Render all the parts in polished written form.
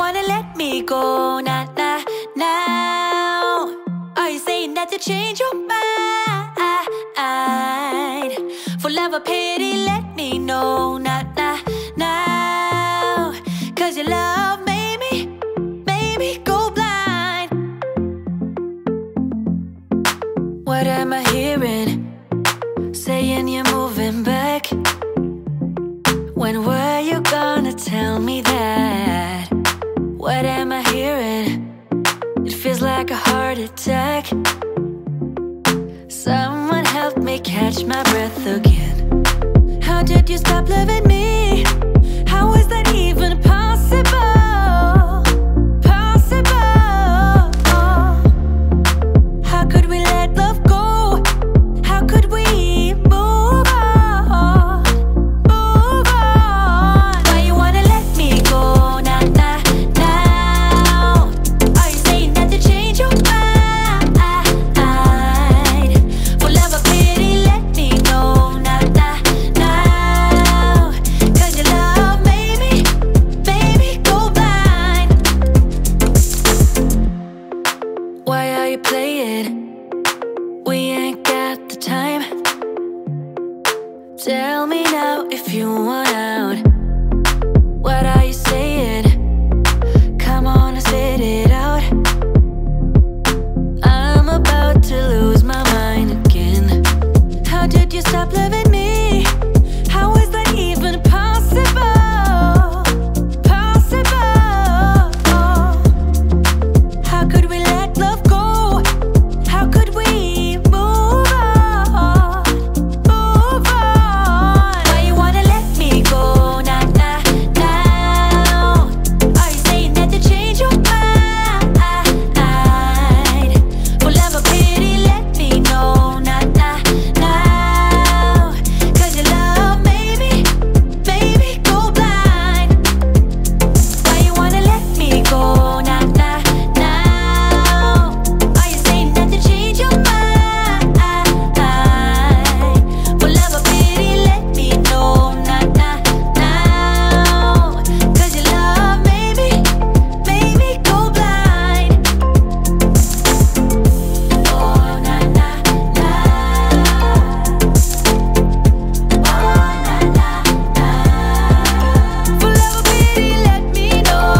wanna let me go now, now, now? Are you saying that to change your mind? For love or pity, let me know now, now, now. Cause your love made me go blind. What am I hearing? Saying you're moving back. When were you gonna tell me that? What am I hearing? It feels like a heart attack. Someone help me catch my breath again. How did you stop loving me? How is that even possible? Possible. How could we let love go? How could we move on? Move on. Why you wanna let me go now, now, now? Are you saying that to change your mind? For love or pity, let me know now, now, now. Cause your love made me go blind. Why are you playing? We ain't got the time. Tell me now if you want out. What are you saying? Come on and spit it out. I'm about to lose my mind again. How did you stop loving me? How is that even possible? Possible. How could we let love go? How could we move on? Move on. Why you wanna let me go now, now, now? Are you saying that to change your mind? For love or pity, let me know now, now, now. Cause your love made me go blind. Why you wanna let me go now, now, now? Are you saying that to change your mind? For love or pity, let me know now, now, now. Cause your love made me go blind. Oh, na, na, na. Oh, na, na, na. For love or pity, let me know.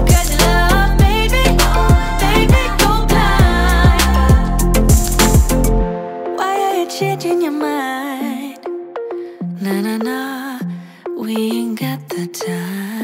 Cause your love made me go blind. Why are you changing your mind? Na na na, we ain't got the time.